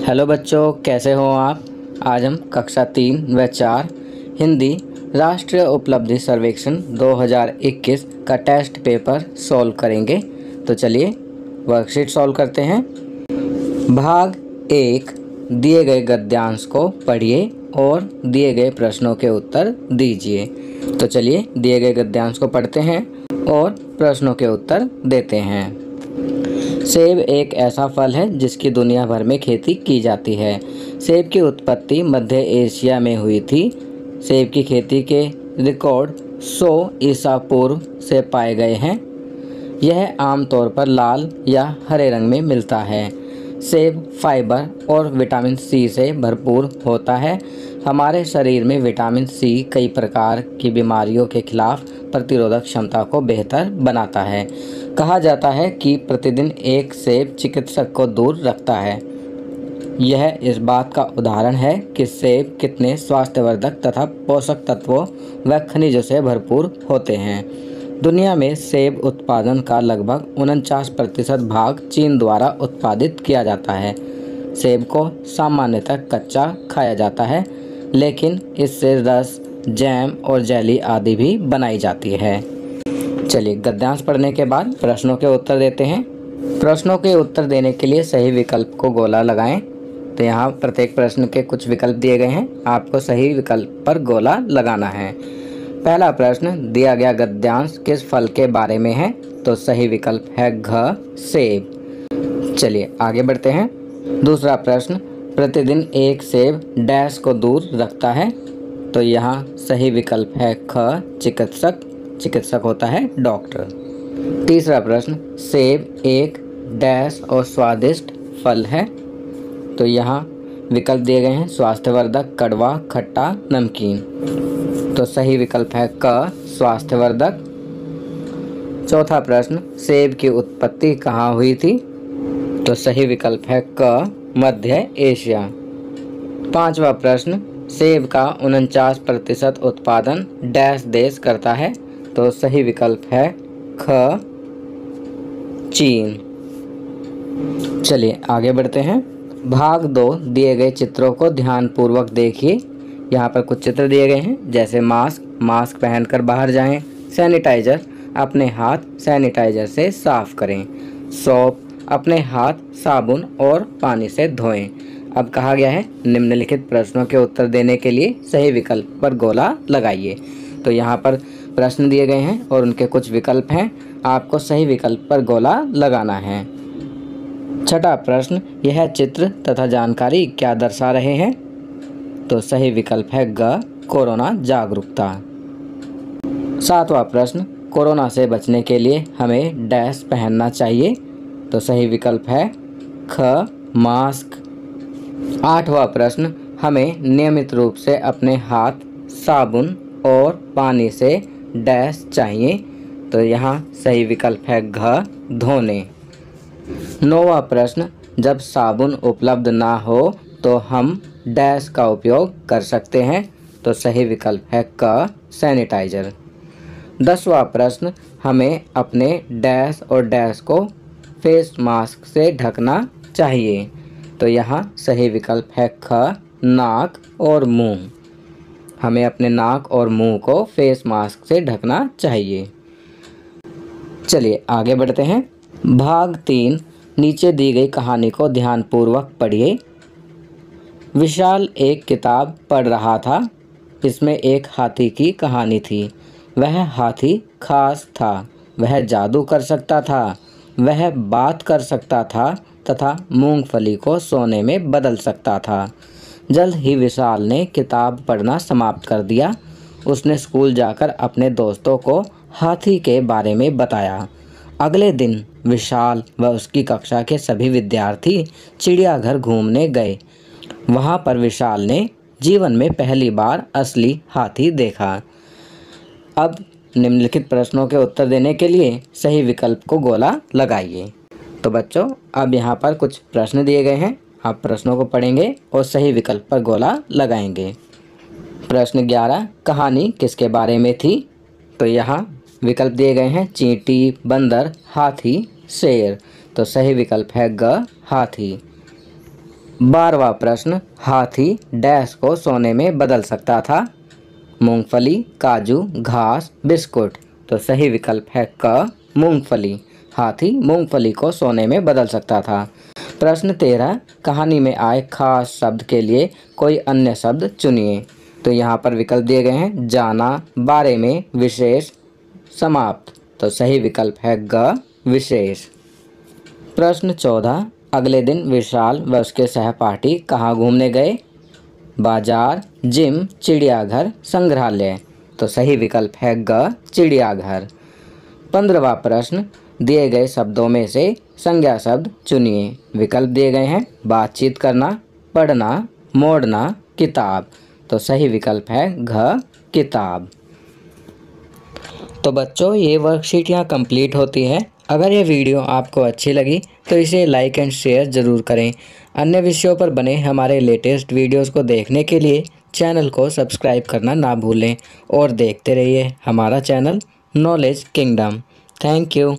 Hello बच्चों, कैसे हो आप। आज हम कक्षा 3 व 4 हिंदी राष्ट्रीय उपलब्धि सर्वेक्षण 2021 का टेस्ट पेपर सॉल्व करेंगे। तो चलिए वर्कशीट सॉल्व करते हैं। भाग 1, दिए गए गद्यांश को पढ़िए और दिए गए प्रश्नों के उत्तर दीजिए। तो चलिए दिए गए गद्यांश को पढ़ते हैं और प्रश्नों के उत्तर देते हैं। सेब एक ऐसा फल है जिसकी दुनिया भर में खेती की जाती है। सेब की उत्पत्ति मध्य एशिया में हुई थी। सेब की खेती के रिकॉर्ड 100 ईसा पूर्व से पाए गए हैं। यह आमतौर पर लाल या हरे रंग में मिलता है। सेब फाइबर और विटामिन सी से भरपूर होता है। हमारे शरीर में विटामिन सी कई प्रकार की बीमारियों के खिलाफ प्रतिरोधक क्षमता को बेहतर बनाता है। कहा जाता है कि प्रतिदिन एक सेब चिकित्सक को दूर रखता है। यह इस बात का उदाहरण है कि सेब कितने स्वास्थ्यवर्धक तथा पोषक तत्वों व खनिजों से भरपूर होते हैं। दुनिया में सेब उत्पादन का लगभग 49% भाग चीन द्वारा उत्पादित किया जाता है। सेब को सामान्यतः कच्चा खाया जाता है, लेकिन इससे रस, जैम और जेली आदि भी बनाई जाती है। चलिए गद्यांश पढ़ने के बाद प्रश्नों के उत्तर देते हैं। प्रश्नों के उत्तर देने के लिए सही विकल्प को गोला लगाएं। तो यहाँ प्रत्येक प्रश्न के कुछ विकल्प दिए गए हैं, आपको सही विकल्प पर गोला लगाना है। पहला प्रश्न, दिया गया गद्यांश किस फल के बारे में है। तो सही विकल्प है घ, सेब। चलिए आगे बढ़ते हैं। दूसरा प्रश्न, प्रतिदिन एक सेब डैश को दूर रखता है। तो यहाँ सही विकल्प है ख, चिकित्सक। चिकित्सक होता है डॉक्टर। तीसरा प्रश्न, सेब एक डैश और स्वादिष्ट फल है। तो यहाँ विकल्प दिए गए हैं स्वास्थ्यवर्धक, कड़वा, खट्टा, नमकीन। तो सही विकल्प है क, स्वास्थ्यवर्धक। चौथा प्रश्न, सेब की उत्पत्ति कहाँ हुई थी। तो सही विकल्प है क, मध्य एशिया। पांचवा प्रश्न, सेब का 49% उत्पादन डैश देश करता है। तो सही विकल्प है ख, चीन। चलिए आगे बढ़ते हैं। भाग 2, दिए गए चित्रों को ध्यानपूर्वक देखिए। यहाँ पर कुछ चित्र दिए गए हैं, जैसे मास्क पहनकर बाहर जाएं, सैनिटाइजर, अपने हाथ सैनिटाइजर से साफ करें, सोप, अपने हाथ साबुन और पानी से धोएं। अब कहा गया है निम्नलिखित प्रश्नों के उत्तर देने के लिए सही विकल्प पर गोला लगाइए। तो यहाँ पर प्रश्न दिए गए हैं और उनके कुछ विकल्प हैं, आपको सही विकल्प पर गोला लगाना है। छठा प्रश्न, यह चित्र तथा जानकारी क्या दर्शा रहे हैं। तो सही विकल्प है ग, कोरोना जागरूकता। सातवां प्रश्न, कोरोना से बचने के लिए हमें डैश पहनना चाहिए। तो सही विकल्प है ख, मास्क। आठवां प्रश्न, हमें नियमित रूप से अपने हाथ साबुन और पानी से डैश चाहिए। तो यहाँ सही विकल्प है घ, धोने। नौवां प्रश्न, जब साबुन उपलब्ध ना हो तो हम डैश का उपयोग कर सकते हैं। तो सही विकल्प है क, सैनिटाइजर। 10वां प्रश्न, हमें अपने डैश और डैश को फेस मास्क से ढकना चाहिए। तो यहाँ सही विकल्प है ख, नाक और मुंह। हमें अपने नाक और मुंह को फेस मास्क से ढकना चाहिए। चलिए आगे बढ़ते हैं। भाग 3, नीचे दी गई कहानी को ध्यानपूर्वक पढ़िए। विशाल एक किताब पढ़ रहा था। इसमें एक हाथी की कहानी थी। वह हाथी खास था। वह जादू कर सकता था, वह बात कर सकता था तथा मूंगफली को सोने में बदल सकता था। जल्द ही विशाल ने किताब पढ़ना समाप्त कर दिया। उसने स्कूल जाकर अपने दोस्तों को हाथी के बारे में बताया। अगले दिन विशाल व उसकी कक्षा के सभी विद्यार्थी चिड़ियाघर घूमने गए। वहाँ पर विशाल ने जीवन में पहली बार असली हाथी देखा। अब निम्नलिखित प्रश्नों के उत्तर देने के लिए सही विकल्प को गोला लगाइए। तो बच्चों अब यहाँ पर कुछ प्रश्न दिए गए हैं, आप प्रश्नों को पढ़ेंगे और सही विकल्प पर गोला लगाएंगे। प्रश्न 11, कहानी किसके बारे में थी। तो यहाँ विकल्प दिए गए हैं चींटी, बंदर, हाथी, शेर। तो सही विकल्प है ग, हाथी। 12वां प्रश्न, हाथी डैश को सोने में बदल सकता था? मूंगफली, काजू, घास, बिस्कुट। तो सही विकल्प है क, मूंगफली। हाथी मूंगफली को सोने में बदल सकता था। प्रश्न 13, कहानी में आए खास शब्द के लिए कोई अन्य शब्द चुनिए। तो यहाँ पर विकल्प दिए गए हैं, जाना, बारे में, विशेष, समाप्त। तो सही विकल्प है ग, विशेष। प्रश्न 14, अगले दिन विशाल व उसके सहपाठी कहाँ घूमने गए? बाजार, जिम, चिड़ियाघर, संग्रहालय। तो सही विकल्प है ग, चिड़ियाघर। 15वां प्रश्न, दिए गए शब्दों में से संज्ञा शब्द चुनिए। विकल्प दिए गए हैं, बातचीत करना, पढ़ना, मोड़ना, किताब। तो सही विकल्प है घ, किताब। तो बच्चों, ये वर्कशीट यहाँ कंप्लीट होती है। अगर ये वीडियो आपको अच्छी लगी तो इसे लाइक एंड शेयर ज़रूर करें। अन्य विषयों पर बने हमारे लेटेस्ट वीडियोस को देखने के लिए चैनल को सब्सक्राइब करना ना भूलें और देखते रहिए हमारा channel knowledge kingdom. Thank you.